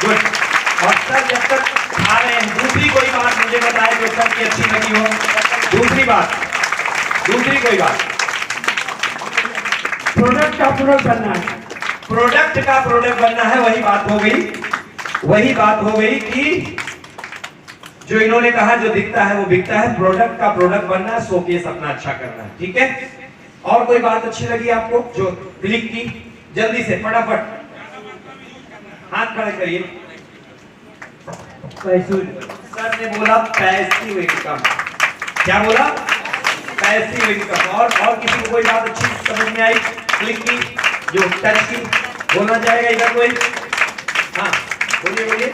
Good. और sir जब तक खा रहे हैं दूसरी कोई बात मुझे बताए जो सर की अच्छी लगी हो। दूसरी कोई बात प्रोडक्ट का प्रोडक्ट बनना है, प्रोडक्ट का प्रोडक्ट बनना है। वही बात हो गई कि जो इन्होंने कहा जो दिखता है वो बिकता है, प्रोडक्ट का प्रोडक्ट बनना है, शोकेस अपना अच्छा करना है। ठीक है, और कोई बात अच्छी लगी आपको जो क्लिक की? जल्दी से फटाफट हाथ खड़े करिए। सर ने बोला पैसिव इनकम। क्या बोला? Passive income. और किसी को कोई बात अच्छी समझ में आई? क्लिक की, जो टच की, बोलना चाहेगा इधर कोई? हाँ बोलिए।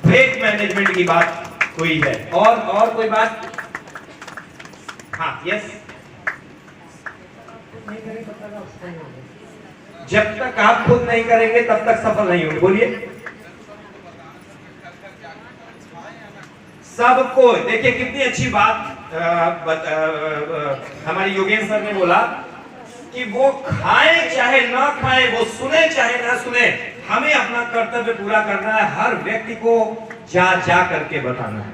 वेट मैनेजमेंट की बात हुई है। और कोई बात? हाँ यस। जब तक आप खुद नहीं करेंगे तब तक सफल नहीं होंगे। बोलिए। सबको देखिए कितनी अच्छी बात हमारे योगेंद्र सर ने बोला कि वो खाए चाहे ना खाए, वो सुने चाहे ना सुने, हमें अपना कर्तव्य पूरा करना है। हर व्यक्ति को जा करके बताना है।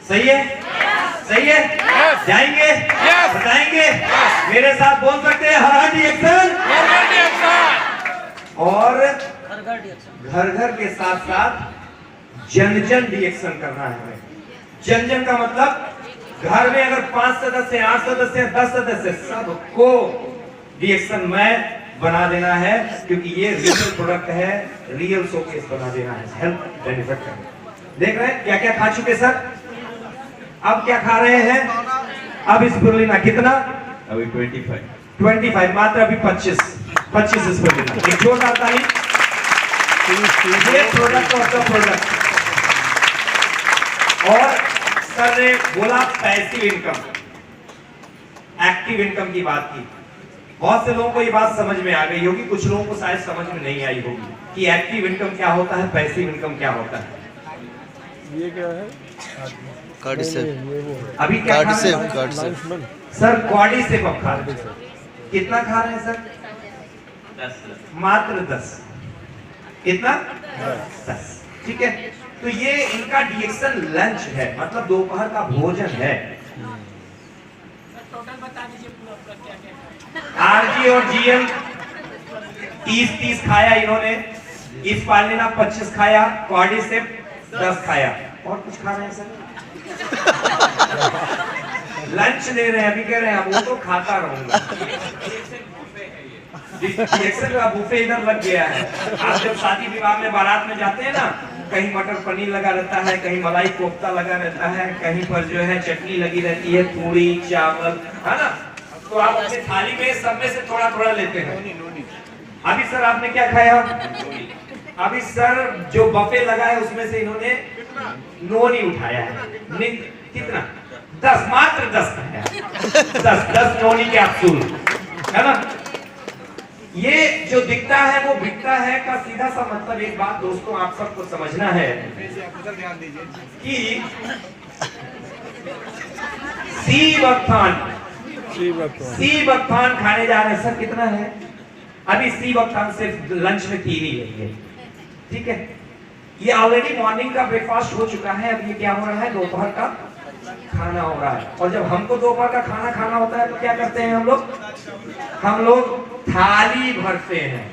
सही है? सही है? जाएंगे? बताएंगे? मेरे साथ बोल सकते हैं हर हर एक्शन। और घर के साथ साथ जन रिएक्शन करना है हमें। जन का मतलब घर में अगर 5 सदस्य, 8 सदस्य, 10 सदस्य, सबको रिएक्शन में बना देना है, क्योंकि ये रियल प्रोडक्ट है, रियल शोकेस बना देना है, हेल्थ बेनिफिट करना। देख रहे हैं क्या क्या खा चुके सर? अब क्या खा रहे हैं? अब स्पिरुलिना कितना? अभी 25 मात्र, अभी 25 स्पिरुलिना। एक जोरदार ताली। ये प्रोडक्ट ऑफ द प्रोडक्ट। और सर ने बोला पैसिव इनकम, एक्टिव इनकम की बात की। बहुत से लोगों को ये बात समझ में आ गई होगी, कुछ लोगों को शायद समझ में नहीं आई होगी कि एक्टिव इनकम क्या होता है, पैसिव इनकम क्या होता है। ये क्या है? कार्ड से अभी क्या खा रहे हैं? कार्ड से सर क्वाडी से कब खा रहे हैं? कितना खा रहे हैं सर? 10। मात्र 10। कितना? 10। ठीक है, तो ये इनका डिएक्शन लंच है, मतलब दोपहर का भोजन है। आरजी और जीएम 30 खाया इन्होंने, इस पालिना 25 खाया, क्वाडी से 10 खाया। और कुछ खा रहे हैं सर? लंच ले रहे हैं, अभी कह रहे हैं वो तो खाता रहूंगा। डिएक्शन का बुफे इधर लग गया है। आप जब शादी विवाह में बारात में जाते हैं ना, कहीं मटर पनीर लगा रहता है, कहीं मलाई कोफ्ता लगा रहता है, कहीं पर जो है चटनी लगी रहती है, पूरी चावल, है ना? तो आप अपनी थाली में सब में से थोड़ा थोड़ा लेते हैं। अभी सर आपने क्या खाया? अभी सर जो बफे लगा है उसमें से इन्होंने नोनी उठाया है। कितना? 10, मात्र 10 खाया। 10 नोनी कैप्सूल, है ना? ये जो दिखता है वो बिकता है का सीधा सा मतलब एक बात दोस्तों आप सबको समझना है कि सी बख्तान खाने जा रहे हैं। सर कितना है? अभी सी बख्तान सिर्फ लंच में 3 ही है। ठीक है, ये ऑलरेडी मॉर्निंग का ब्रेकफास्ट हो चुका है। अब ये क्या हो रहा है? दोपहर का खाना हो रहा है। और जब हमको दोपहर का खाना खाना होता है तो क्या करते हैं हम लोग थाली भरते हैं।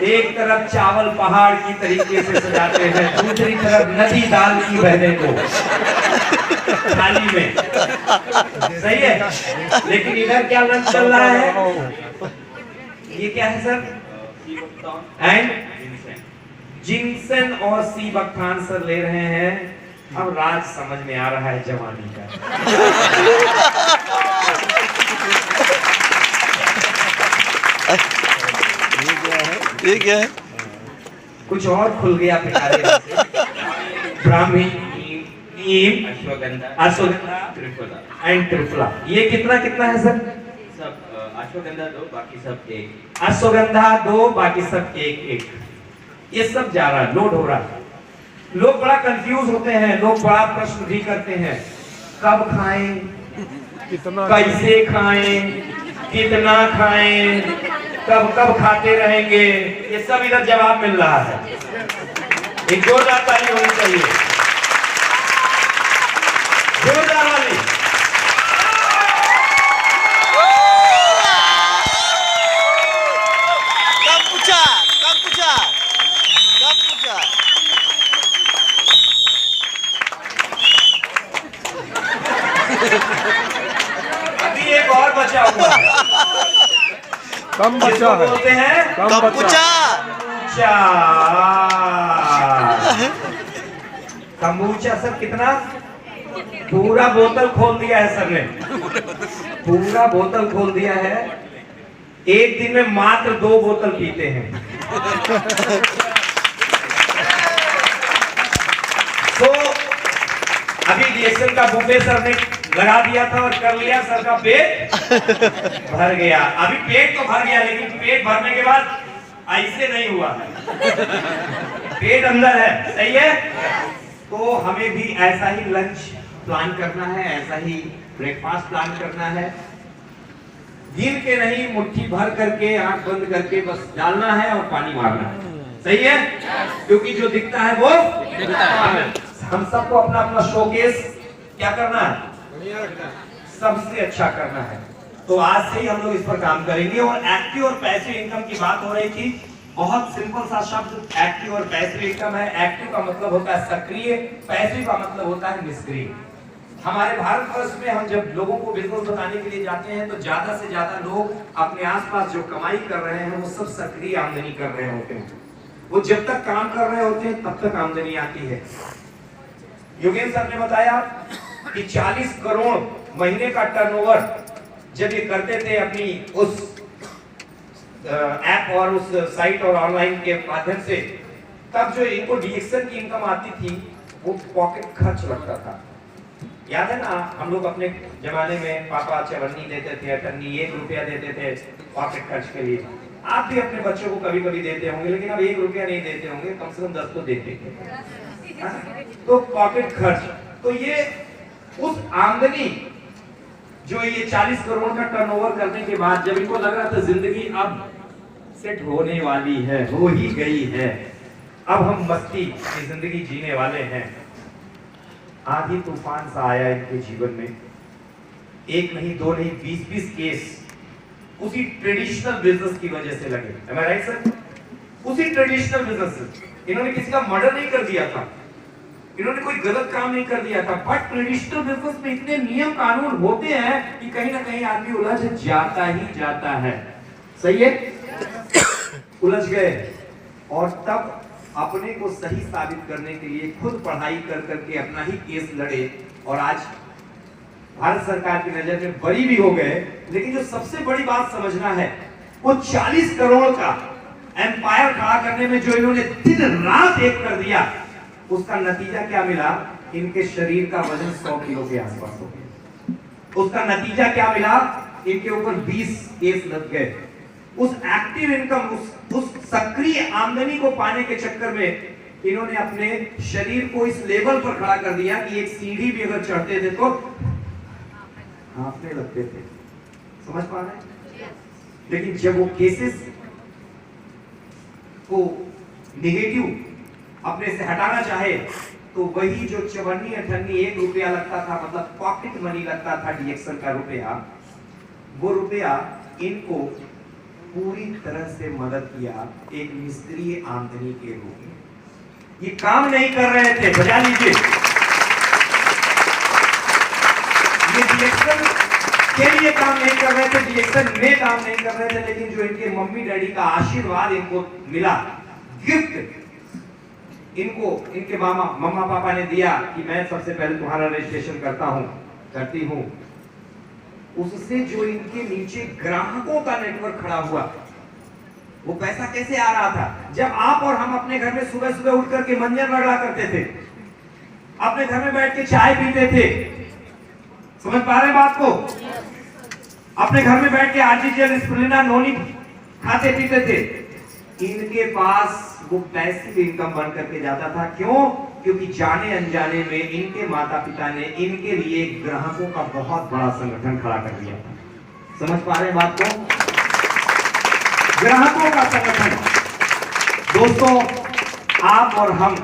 एक तरफ चावल पहाड़ की तरीके से सजाते हैं, दूसरी तरफ नदी दाल की बहने को थाली में। सही है, लेकिन इधर क्या लंच चल रहा है? ये क्या है सर? एंड जिनसन और सी बख्तान सर ले रहे हैं। अब राज समझ में आ रहा है जवानी का। ये क्या है? कुछ और खुल गया पिटारे। ब्राह्मी, नीम, अश्वगंधा एंड त्रिफला। ये कितना है सर? सब अश्वगंधा 2, बाकी सब 1। अश्वगंधा 2, बाकी सब 1। ये सब जा रहा है, लोड हो रहा है। लोग बड़ा कंफ्यूज होते हैं, लोग बड़ा प्रश्न भी करते हैं, कब खाएं, कितना, कैसे खाएं, कितना खाएं, कब कब खाते रहेंगे, ये सब इधर जवाब मिल रहा है। एक जोरदार ताली होनी चाहिए, जोरदार वाली। कब पूछा कब पूछा कब पूछा अभी एक और बचा हुआ है, कम बचा जिसको है, बोलते हैं कम कब बचा। पूछा कंबूचा। सर कितना? पूरा बोतल खोल दिया है सर ने, पूरा बोतल खोल दिया है। एक दिन में मात्र 2 बोतल पीते हैं। तो अभी रिएक्शन का बुफे सर ने लगा दिया था और कर लिया, सर का पेट भर गया। अभी पेट तो भर गया, लेकिन पेट भरने के बाद ऐसे नहीं हुआ, पेट अंदर है, सही है। तो हमें भी ऐसा ही लंच प्लान करना है, ऐसा ही ब्रेकफास्ट प्लान करना है। गिन के नहीं, मुट्ठी भर करके, आंख बंद करके बस डालना है और पानी मारना है, सही है। क्योंकि जो दिखता है वो दिखता है। हम सबको अपना अपना शोकेस क्या करना है, सबसे अच्छा करना है। तो आज से ही हम लोग इस पर काम करेंगे। और एक्टिव और पैसिव इनकम की बात हो रही थी, बहुत सिंपल सा शब्द एक्टिव और पैसिव इनकम है। एक्टिव का मतलब होता है सक्रिय, पैसिव का मतलब होता है निष्क्रिय। हमारे भारतवर्ष में हम जब लोगों को बिजनेस बताने के लिए जाते हैं तो ज्यादा से ज्यादा लोग अपने आसपास जो कमाई कर रहे हैं वो सब सक्रिय आमदनी कर रहे होते हैं। वो जब तक काम कर रहे होते हैं तब तक आमदनी आती है। योगेंद्र सर ने बताया कि 40 करोड़ महीने का टर्नओवर जब ये करते थे अपनी उस ऐप और उस साइट और ऑनलाइन के माध्यम से, तब जो इनको डीएक्शन की इनकम आती थी वो पॉकेट खर्च लगता था। याद है ना, हम लोग अपने जमाने में पापा चवन्नी देते थे, अटन्नी 1 रुपया देते थे पॉकेट खर्च के लिए। आप भी अपने बच्चों को कभी कभी देते होंगे, लेकिन अब 1 रुपया नहीं देते होंगे, कम से कम 10 तो देते थे। तो पॉकेट खर्च, तो ये उस आमदनी जो ये 40 करोड़ का टर्नओवर करने के बाद जब इनको लग रहा था जिंदगी अब सेट होने वाली है, हो ही गई है, अब हम मस्ती की जिंदगी जीने वाले हैं, आधी तूफान सा आया इनके जीवन में। 1 नहीं 2 नहीं 20-20 केस उसी ट्रेडिशनल बिजनेस की वजह से लगे। Am I right, sir? उसी ट्रेडिशनल बिजनेस से इन्होंने किसी का मर्डर नहीं कर दिया था, इन्होंने कोई गलत काम नहीं कर दिया था, बट ट्रेडिशनल बिजनेस में इतने नियम कानून होते हैं कि कहीं ना कहीं आदमी उलझ जाता ही जाता है, सही है। उलझ गए और तब अपने को सही साबित करने के लिए खुद पढ़ाई कर करके अपना ही केस लड़े और आज भारत सरकार की नजर में बरी भी हो गए। लेकिन जो सबसे बड़ी बात समझना है, वो 40 करोड़ का एम्पायर खड़ा करने में जो इन्होंने दिन रात एक कर दिया, उसका नतीजा क्या मिला, इनके शरीर का वजन 100 किलो के आसपास हो गया। उसका नतीजा क्या मिला, इनके ऊपर 20 केस लग गए। उस एक्टिव इनकम, उस सक्रिय आमदनी को पाने के चक्कर में इन्होंने अपने शरीर को इस लेवल पर खड़ा कर दिया कि एक सीढ़ी भी अगर चढ़ते थे तो हांफने लगते थे। समझ पा रहे हैं? लेकिन जब वो केसेस को नेगेटिव अपने से हटाना चाहे तो वही जो 54-58 रुपया लगता था, मतलब पॉकेट मनी लगता था डीएक्शन का रुपया, वो रुपया इनको पूरी तरह से मदद किया एक निष्क्रिय आमदनी के रूप में। ये काम नहीं कर रहे थे, बजा लीजिए, ये डीएक्शन के लिए काम नहीं कर रहे थे, डीएक्शन में काम नहीं कर रहे थे, लेकिन जो इनके मम्मी डैडी का आशीर्वाद इनको मिला, गिफ्ट इनको इनके मम्मा पापा ने दिया कि मैं सबसे पहले तुम्हारा रजिस्ट्रेशन करती हूँ, उससे जो इनके नीचे ग्राहकों का नेटवर्क खड़ा हुआ, वो पैसा कैसे आ रहा था। जब आप और हम अपने घर में सुबह सुबह उठ करके मंजन रगड़ा करते थे, अपने घर में बैठ के चाय पीते थे, समझ पा रहे बात को, अपने घर में बैठ के आर्टिफिशियल स्प्लेंडा नोनी खाते पीते थे, इनके पास वो पैसिव इनकम बन करके जाता था। क्यों? क्योंकि जाने अनजाने में इनके माता पिता ने इनके लिए ग्राहकों का बहुत बड़ा संगठन खड़ा कर दिया था। समझ पा रहे हैं बात को? ग्राहकों का संगठन। दोस्तों, आप और हम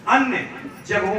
अन्य जगहों